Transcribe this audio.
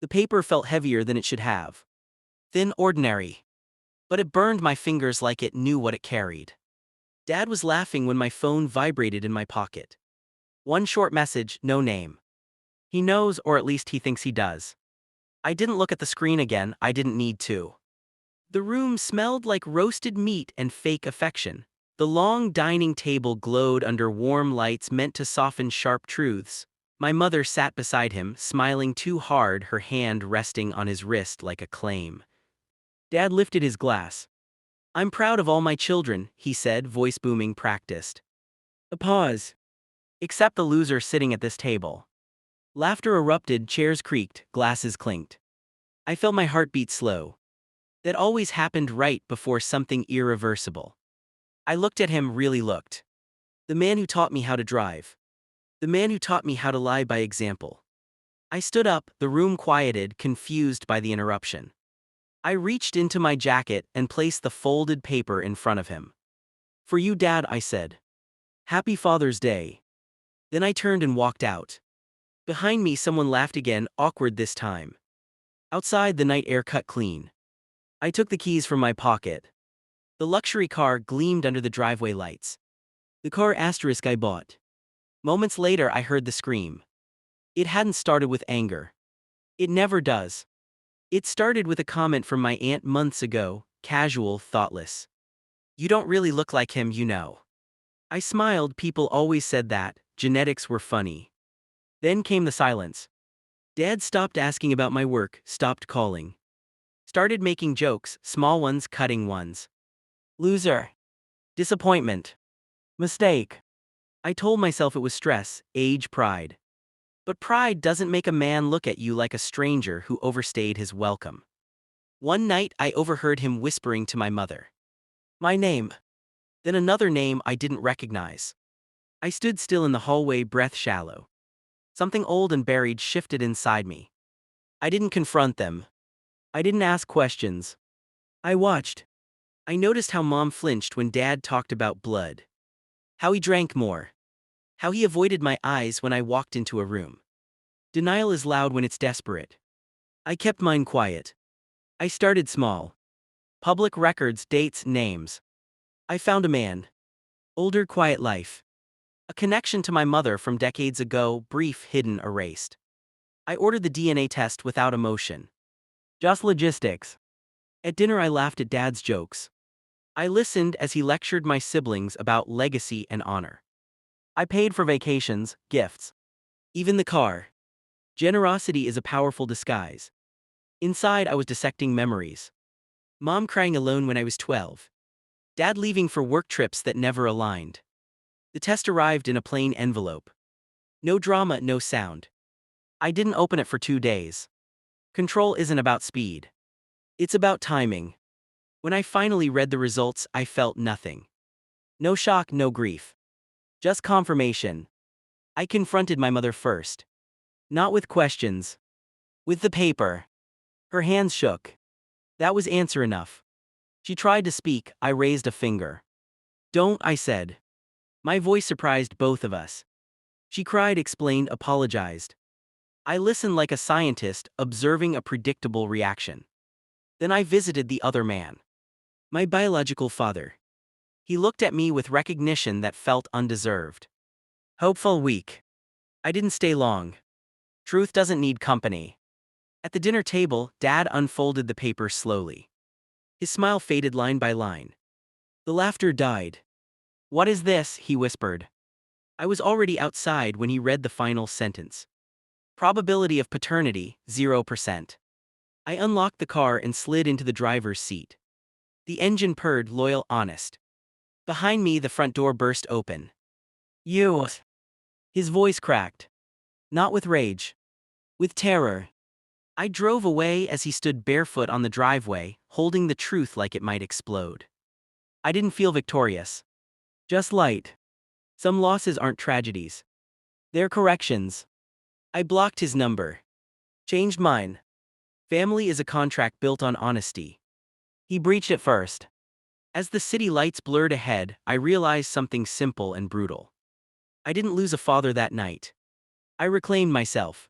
The paper felt heavier than it should have. Thin, ordinary. But it burned my fingers like it knew what it carried. Dad was laughing when my phone vibrated in my pocket. One short message, no name. He knows, or at least he thinks he does. I didn't look at the screen again, I didn't need to. The room smelled like roasted meat and fake affection. The long dining table glowed under warm lights meant to soften sharp truths. My mother sat beside him, smiling too hard, her hand resting on his wrist like a claim. Dad lifted his glass. "I'm proud of all my children," he said, voice booming, practiced. A pause. "Except the loser sitting at this table." Laughter erupted, chairs creaked, glasses clinked. I felt my heartbeat slow. That always happened right before something irreversible. I looked at him, really looked. The man who taught me how to drive. The man who taught me how to lie by example. I stood up, the room quieted, confused by the interruption. I reached into my jacket and placed the folded paper in front of him. "For you, Dad," I said. "Happy Father's Day." Then I turned and walked out. Behind me, someone laughed again, awkward this time. Outside, the night air cut clean. I took the keys from my pocket. The luxury car gleamed under the driveway lights. The car asterisk I bought. Moments later, I heard the scream. It hadn't started with anger. It never does. It started with a comment from my aunt months ago, casual, thoughtless. "You don't really look like him, you know." I smiled, people always said that, genetics were funny. Then came the silence. Dad stopped asking about my work, stopped calling. Started making jokes, small ones, cutting ones. Loser. Disappointment. Mistake. I told myself it was stress, age, pride. But pride doesn't make a man look at you like a stranger who overstayed his welcome. One night I overheard him whispering to my mother. My name. Then another name I didn't recognize. I stood still in the hallway, breath shallow. Something old and buried shifted inside me. I didn't confront them. I didn't ask questions. I watched. I noticed how Mom flinched when Dad talked about blood. How he drank more. How he avoided my eyes when I walked into a room. Denial is loud when it's desperate. I kept mine quiet. I started small. Public records, dates, names. I found a man. Older, quiet life. A connection to my mother from decades ago, brief, hidden, erased. I ordered the DNA test without emotion. Just logistics. At dinner I laughed at Dad's jokes. I listened as he lectured my siblings about legacy and honor. I paid for vacations, gifts. Even the car. Generosity is a powerful disguise. Inside I was dissecting memories. Mom crying alone when I was 12. Dad leaving for work trips that never aligned. The test arrived in a plain envelope. No drama, no sound. I didn't open it for 2 days. Control isn't about speed. It's about timing. When I finally read the results, I felt nothing. No shock, no grief. Just confirmation. I confronted my mother first. Not with questions. With the paper. Her hands shook. That was answer enough. She tried to speak, I raised a finger. "Don't," I said. My voice surprised both of us. She cried, explained, apologized. I listened like a scientist, observing a predictable reaction. Then I visited the other man. My biological father. He looked at me with recognition that felt undeserved. Hopeful, weak. I didn't stay long. Truth doesn't need company. At the dinner table, Dad unfolded the paper slowly. His smile faded line by line. The laughter died. "What is this?" he whispered. I was already outside when he read the final sentence. Probability of paternity, 0%. I unlocked the car and slid into the driver's seat. The engine purred, loyal, honest. Behind me, the front door burst open. "You." His voice cracked. Not with rage. With terror. I drove away as he stood barefoot on the driveway, holding the truth like it might explode. I didn't feel victorious. Just light. Some losses aren't tragedies. They're corrections. I blocked his number. Changed mine. Family is a contract built on honesty. He breached it first. As the city lights blurred ahead, I realized something simple and brutal. I didn't lose a father that night. I reclaimed myself.